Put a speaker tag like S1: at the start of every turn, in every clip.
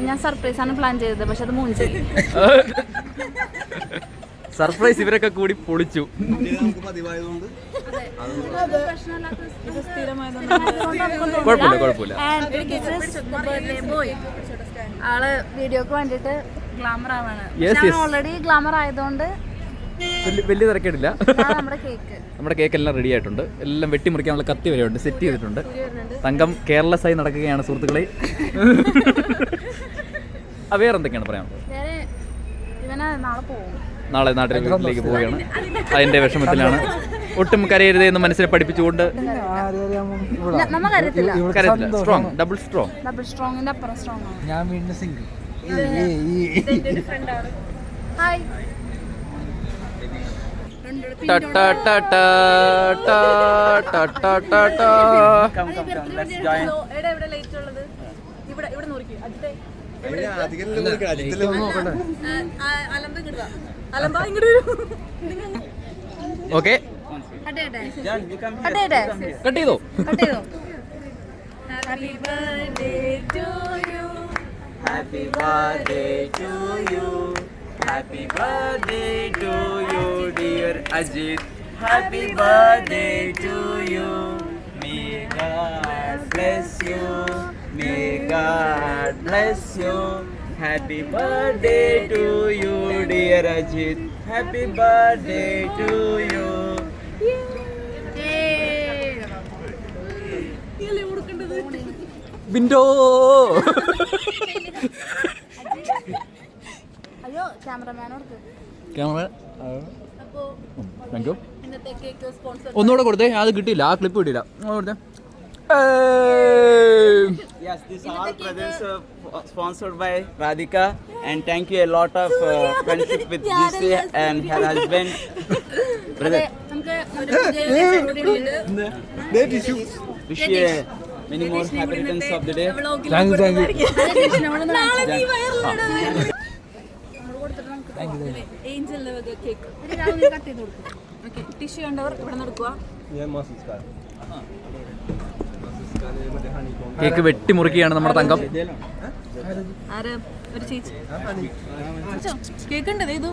S1: ഞാൻ സർപ്രൈസ് ആണ് പ്ലാൻ ചെയ്തത്, പക്ഷെ അത് മൂഞ്ചി.
S2: സർപ്രൈസ് ഇവരൊക്കെ കൂടി പൊളിച്ചു. കുഴപ്പമില്ല.
S1: ആള് വീഡിയോക്ക് വേണ്ടിട്ട് ഗ്ലാമർ ആവാണ്. ഓൾറെഡി ഗ്ലാമർ ആയതുകൊണ്ട്
S2: വലിയ തിരക്കേടില്ല.
S1: നമ്മുടെ
S2: കേക്ക് എല്ലാം റെഡി ആയിട്ടുണ്ട്. എല്ലാം വെട്ടിമുറിക്കാനുള്ള കത്തി വരെയുണ്ട്, സെറ്റ് ചെയ്തിട്ടുണ്ട്. തങ്കം കെയർലെസ് ആയി നടക്കുകയാണ് സുഹൃത്തുക്കളെ. വേറെ എന്തൊക്കെയാണ് പറയാനുള്ളത്? നാളെ നാട്ടിലേക്ക് പോവുകയാണ്. അതിന്റെ വിഷമത്തിലാണ്. ഒട്ടും കരയരുതേ എന്ന് മനസ്സിനെ പഠിപ്പിച്ചുകൊണ്ട് കരയത്തില്ല. Strong, double strong.
S3: ഞാൻ വീണ്ടും സിംഗിൾ.
S1: ഹായ്.
S2: ഓക്കെ, കട്ട് ചെയ്തോ?
S1: Happy birthday to you.
S2: Happy birthday to you. Happy birthday to you, dear Ajit. Happy birthday to you. May God bless you. May God bless you. Happy birthday to you, dear Ajit. Happy birthday to you. Window.
S1: അയ്യോ, ക്യാമറമാനോട്
S2: thank you. ഒന്നുകൂടെ കൊടുത്തേ, അത് കിട്ടിയില്ല, ആ clip കിട്ടിയില്ല. കൊടുത്തേ.
S4: Yes, these all presents sponsored by Radhika, and thank you a lot of friendship with GC and her husband. Brother, wish you many more happy returns of the day.
S3: Thank you.
S1: Tissue ഉണ്ടവർ ഇവിടെ നടക്കുക.
S2: Cake വെട്ടിമുറിക്കുകയാണ് നമ്മുടെ തങ്കം.
S1: ഒരു ചേച്ചി cake ഉണ്ട്. ഇത്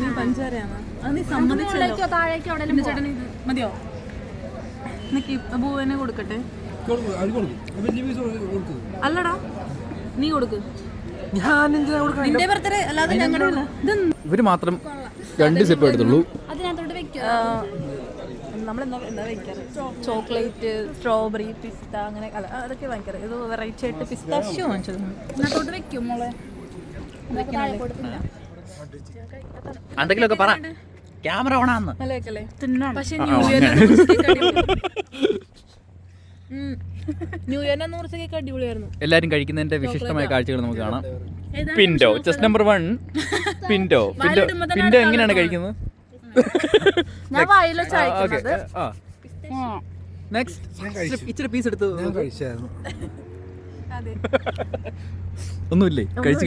S1: നീ പഞ്ചാരയാണ്. അത് നീ സമ്മതിച്ചോ? താഴേക്കോ ചേട്ടൻ ഇത് മതിയോ? ബൂവിനെ കൊടുക്കട്ടെ. അല്ലടാ, നീ കൊടുക്ക്. നിന്റെ ബർത്ത്ഡേ അല്ലാതെ ഞങ്ങളുടെ
S2: ഇവര് മാത്രം 2 സ്റ്റെപ്പ് എടുത്തുള്ളൂ.
S1: അതിനകത്തോട്ട് വെക്കുക. നമ്മളെന്താ വെക്കാറ്? ചോക്ലേറ്റ്, സ്ട്രോബെറി, പിസ്ത, അങ്ങനെ അതൊക്കെ വാങ്ങിക്കാറ്. ഇത് വെറൈറ്റി ആയിട്ട് പിസ്താഷ്യോ വാങ്ങിച്ചത് അതിനകത്തോട്ട് വെക്കും മോളെ.
S2: എന്തെങ്കിലുമൊക്കെ പറ. ക്യാമറ ഓണാന്ന്.
S1: പക്ഷേ ന്യൂ ഇയറിന് 100 കേക്ക് അടിപൊളിയായിരുന്നു.
S2: എല്ലാരും കഴിക്കുന്നതിന്റെ വിശിഷ്ടമായ കാഴ്ചകൾ നമുക്ക് കാണാം. പിൻഡോ ചെസ്റ്റ് നമ്പർ 1. പിൻഡോ എങ്ങനെയാണ് കഴിക്കുന്നത്?
S1: ഞാൻ വായിൽ വെച്ചയക്കുന്നത്.
S2: നെക്സ്റ്റ് ഇച്ചിരി പീസ് എടുത്ത്
S3: കഴിച്ചായിരുന്നു.
S2: ഒന്നുമില്ലേ? കഴിച്ചു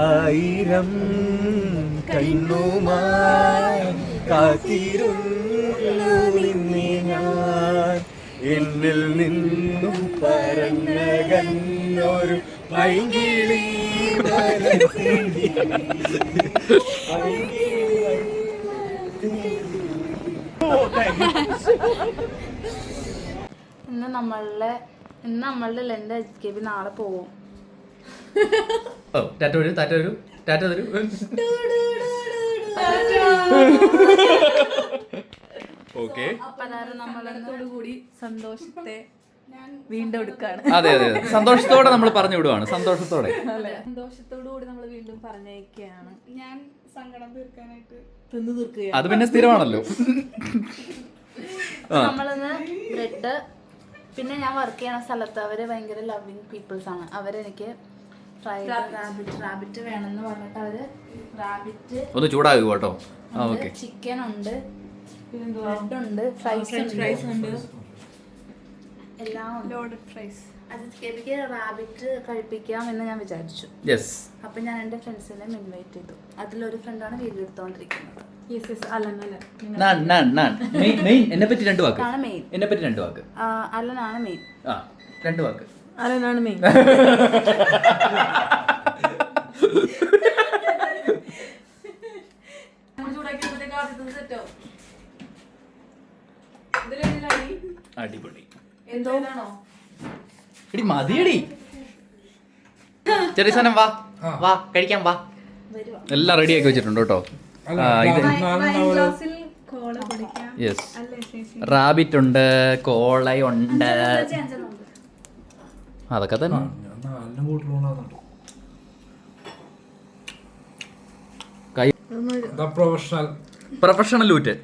S5: ആയിരം കണ്ണുമായി കാത്തിരുന്നു നിന്നെ ഞാൻ. എന്നിൽ നിന്നും പറന്നകന്നൊരു പൈങ്കിളി
S1: ഇന്ന് നമ്മളുടെ ലെൻഡ് HKB നാളെ പോവും. കൂടി സന്തോഷത്തെ വീണ്ടും എടുക്കാണ്.
S2: അതെ, സന്തോഷത്തോടെ നമ്മൾ പറഞ്ഞു വിടുവാണ്. സന്തോഷത്തോടെ
S1: കൂടി നമ്മൾ വീണ്ടും പറഞ്ഞേക്കാണ്. ഞാൻ സങ്കടം തീർക്കാനായിട്ട്
S2: അത് പിന്നെ സ്ഥിരമാണല്ലോ.
S1: നമ്മളിന്ന് ബ്രെഡ്, പിന്നെ ഞാൻ വർക്ക് ചെയ്യണ സ്ഥലത്ത് അവര് ഭയങ്കര ലവിങ് പീപ്പിൾസ് ആണ്. അവരെനിക്ക് ഫ്രൈഡ് റാബിറ്റ് വേണമെന്ന് പറഞ്ഞിട്ട് അവര് റാബിറ്റ്
S2: ഒന്ന് ചൂടാകുക കേട്ടോ.
S1: ചിക്കൻ ഉണ്ട്, ബ്രെഡ് ഉണ്ട്, ഫ്രൈസ് ഉണ്ട്, എല്ലാം ലോഡഡ് ഫ്രൈസ്. അജിത് കെബിക്ക് റാബിറ്റ് കഴിപ്പിക്കാം എന്ന് ഞാൻ വിചാരിച്ചു.
S2: യെസ്.
S1: അപ്പൊ ഞാൻ എൻ്റെ ഫ്രണ്ട്സിനെ ഇൻവൈറ്റ് ചെയ്തു. അതിലൊരു ഫ്രണ്ടാണ് വീഡിയോ എടുത്തോണ്ടിരിക്കുന്നത്.
S2: എന്നെ പറ്റി 2 വാക്ക്.
S1: ആണ് മെയിൻ.
S2: എന്നെ പറ്റി 2 വാക്ക്.
S1: അലനാണ് മെയിൻ.
S2: 2 വാക്ക്.
S6: അലനാണ് മെയിൻ.
S2: അടിപൊളി. എടി മതിയടി. ചെറിയ സാധനം വാ വാ കഴിക്കാം വാ. എല്ലാം റെഡി ആക്കി വെച്ചിട്ടുണ്ട് കേട്ടോ. യെസ്. റാബിറ്റ് ഉണ്ട്, കോളയുണ്ട്, അതൊക്കെ തന്നെ. പ്രൊഫഷണൽ ലൂറ്റ്.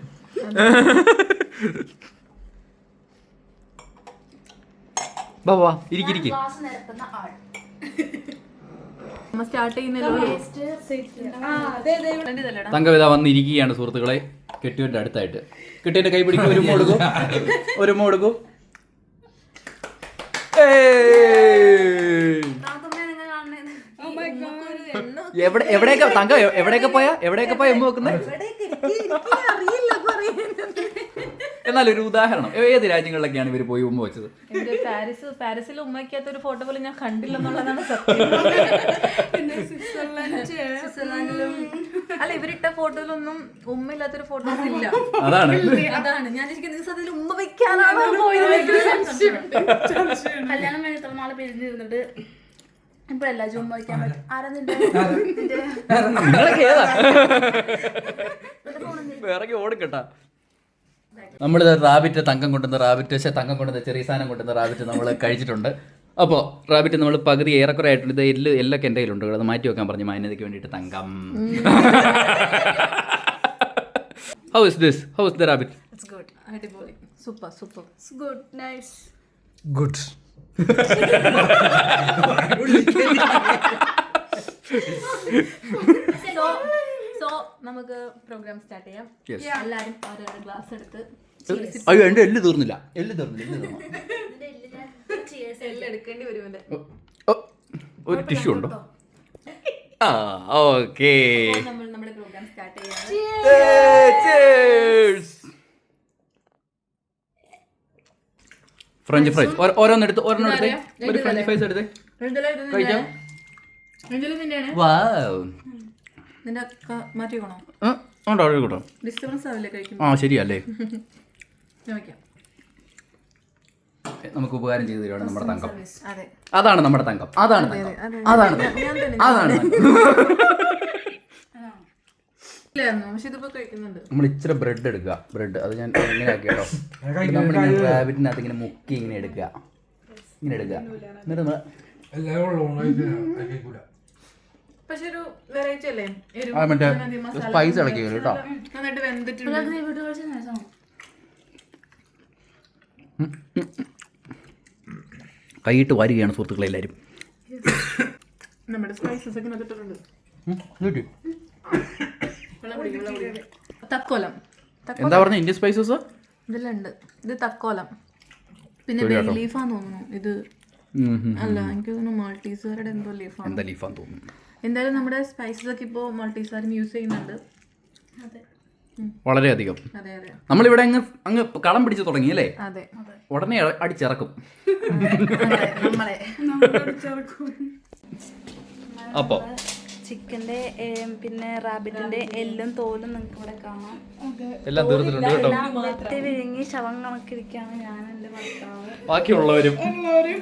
S2: വാ ഇരിക്കിരിക്കും. തങ്കവിത വന്നിരിക്കുകയാണ് സുഹൃത്തുക്കളെ. കെട്ടിയവന്റെ അടുത്തായിട്ട്. കെട്ടിയന്റെ കൈ പിടിക്കും. ഒരു മോടുക്കും. എവിടെയൊക്കെ തങ്ക എവിടെയൊക്കെ പോയാ എമ്മ വെക്കുന്നത്? എന്നാലും ഒരു ഉദാഹരണം, ഏത് രാജ്യങ്ങളിലൊക്കെയാണ് ഇവര് പോയി ഉമ്മ വെച്ചത്?
S6: പാരീസിൽ ഉമ്മയ്ക്കാത്ത ഒരു ഫോട്ടോ പോലും ഞാൻ കണ്ടില്ലെന്നുള്ളതാണ് സത്യം. സ്വിറ്റ്സർലാൻഡിലും അല്ല, ഇവരിട്ട ഫോട്ടോയിലൊന്നും ഉമ്മയില്ലാത്തൊരു ഫോട്ടോസ് ഇല്ല.
S2: അതാണ്
S6: ഞാൻ അതിൽ ഉമ്മ വെക്കാനാണ് പോയത്.
S1: കല്യാണം കഴിഞ്ഞ നാളെ പിരിഞ്ഞിരുന്നിട്ട് ഇപ്പഴല്ല ചുമ്മാ വയ്ക്കാൻ പറ്റും. ആരാ നിന്റെ
S2: ഇറങ്ങി ഓടിക്കട്ടാ. നമ്മളിത് റാബിറ്റ് തങ്കം കൊണ്ടുവന്ന ചെറിയ സാധനം കൊണ്ടുവന്ന റാബിറ്റ് നമ്മൾ കഴിച്ചിട്ടുണ്ട്. അപ്പോൾ റാബിറ്റ് നമ്മൾ പകുതി ഏറെക്കുറെ ആയിട്ടുണ്ട്. ഇത് എല്ലൊക്കെ എൻ്റെ കയ്യിലുണ്ട്. അത് മാറ്റി വെക്കാൻ പറഞ്ഞു മാന്യതയ്ക്ക് വേണ്ടിയിട്ട്. തങ്കം, how is this? How is the rabbit?
S6: It's good. അടിപൊളി. Super.
S1: It's good. Nice.
S3: Good.
S6: So നമുക്ക് പ്രോഗ്രാം സ്റ്റാർട്ട് ചെയ്യാം. എല്ലാവരും ഓരോ ഗ്ലാസ് എടുത്ത്.
S2: അയ്യോ എൻ്റെ എല്ല് തീർന്നില്ല.
S6: എടുക്കേണ്ടി വരുമല്ലേ?
S2: ഒരു ടിഷ്യൂ ഉണ്ടോ? ഓക്കേ.
S6: നമ്മൾ നമ്മുടെ പ്രോഗ്രാം സ്റ്റാർട്ട് ചെയ്യാം.
S2: ഫ്രഞ്ച് ഫ്രൈസ് ഓരോന്നെടുത്ത് ഒരു ഫ്രഞ്ച് ഫ്രൈസ് എടുത്ത് കഴിക്കാം.
S6: നിന്റെ മാറ്റിക്കണോ?
S2: കേട്ടോ.
S6: ഡിസ്റ്റർബൻസ് ആവില്ലേ കഴിക്കും?
S2: ശരിയല്ലേ?
S6: നോക്കാം.
S2: നമുക്ക് ഉപകാരം ചെയ്തു തരുവാണ് നമ്മുടെ തങ്കം.
S6: അതെ,
S2: അതാണ് നമ്മുടെ തങ്കം. അതാണ്
S6: പക്ഷെ ഇതിപ്പോ കഴിക്കുന്നുണ്ട്.
S2: നമ്മൾ ഇച്ചിരി ബ്രെഡ് എടുക്കുക. ബ്രെഡ് അത് ഞാൻ ഇങ്ങനെ ആക്കി കേട്ടോ. നമ്മളിങ്ങനെ റാബിറ്റിനകത്ത് ഇങ്ങനെ മുക്കി ഇങ്ങനെ എടുക്കുക. എന്നിട്ട്
S6: പക്ഷെ ഒരു വെറൈറ്റി അല്ലേ?
S2: മറ്റേ സ്പൈസ് ഇളക്കി കേട്ടോ.
S6: നന്നായിട്ട് വെന്തിട്ടുണ്ട്.
S2: കൈയിട്ട് വാരുകയാണ് സുഹൃത്തുക്കളെ എല്ലാവരും.
S6: നമ്മുടെ സ്പൈസസ് ഒക്കെ നട്ടിട്ടുണ്ട്. തക്കോലം.
S2: എന്താ പറഞ്ഞ ഇന്ത്യൻ സ്പൈസസ്
S6: ഇതിലുണ്ട്. ഇത് തക്കോലം. പിന്നെ ബേ ലീഫാന്ന് തോന്നുന്നു. ഇത് അല്ല, എനിക്ക് തോന്നുന്നു മാൾട്ടീസുകാരുടെ എന്തോ ലീഫാണ്.
S2: എന്താ ലീഫാന്ന് തോന്നുന്നു.
S6: എന്തായാലും നമ്മുടെ സ്പൈസസ് ഒക്കെ ഇപ്പോൾ മൾട്ടീസുകാരും യൂസ് ചെയ്യുന്നുണ്ട്.
S2: വളരെയധികം.
S6: അതെ അതെ.
S2: നമ്മളിവിടെ അങ്ങ് കളം പിടിച്ച് തുടങ്ങി അല്ലേ?
S6: അതെ.
S2: ഉടനെ അടിച്ചിറക്കും. അപ്പോ
S1: ചിക്കന്റെ പിന്നെ റാബിറ്റിന്റെ എല്ലും തോലും നിങ്ങൾക്ക് ഇവിടെ കാണാം.
S2: എല്ലാം തീർത്തിട്ടുണ്ട് കേട്ടോ.
S1: വെട്ടി വിഴുങ്ങി ശവം കണക്കിരിക്കാണ് ഞാൻ എൻ്റെ ഭർത്താവ്.
S2: ബാക്കിയുള്ളവരും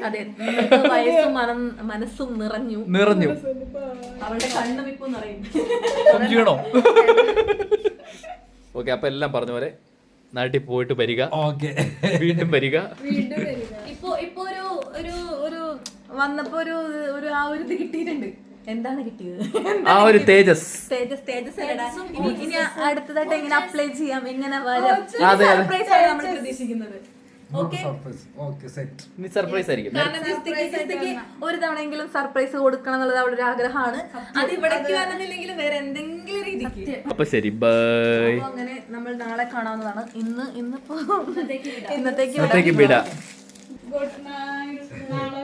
S6: അതെ, വയസ്സും മനസ്സും നിറഞ്ഞു. അവളുടെ കണ്ണും ഇപ്പൊ നിറയും.
S2: ഓക്കെ, അപ്പൊ എല്ലാം പറഞ്ഞ പോലെ നാട്ടിൽ പോയിട്ട് വരിക. വീണ്ടും വരിക.
S6: ഇപ്പൊ ഒരു വന്നപ്പോ ഒരു ആ ഒരു ഇത് കിട്ടിയിട്ടുണ്ട്. എന്താണ് കിട്ടിയത്?
S2: ആ ഒരു തേജസ്.
S6: ഇനി അടുത്തതായിട്ട് എങ്ങനെ അപ്ലൈ ചെയ്യാം, എങ്ങനെ വരാം, സർപ്രൈസ് ആണ് നമ്മൾ പ്രതീക്ഷിക്കുന്നത്.
S2: സർപ്രൈസ് ആയിരിക്കും.
S6: ഒരു തവണയെങ്കിലും സർപ്രൈസ് കൊടുക്കണം എന്നുള്ളത് അവളുടെ ഒരു ആഗ്രഹമാണ്. അത് ഇവിടേക്ക് വരണമെന്നില്ലെങ്കിലും വേറെ എന്തെങ്കിലും രീതിക്ക്.
S2: അപ്പൊ ശരി, ബൈ.
S6: അങ്ങനെ നമ്മൾ നാളെ കാണാവുന്നതാണ്. ഇന്നത്തേക്ക് വിടാം.
S2: വിടാം.
S1: Good night. നാളെ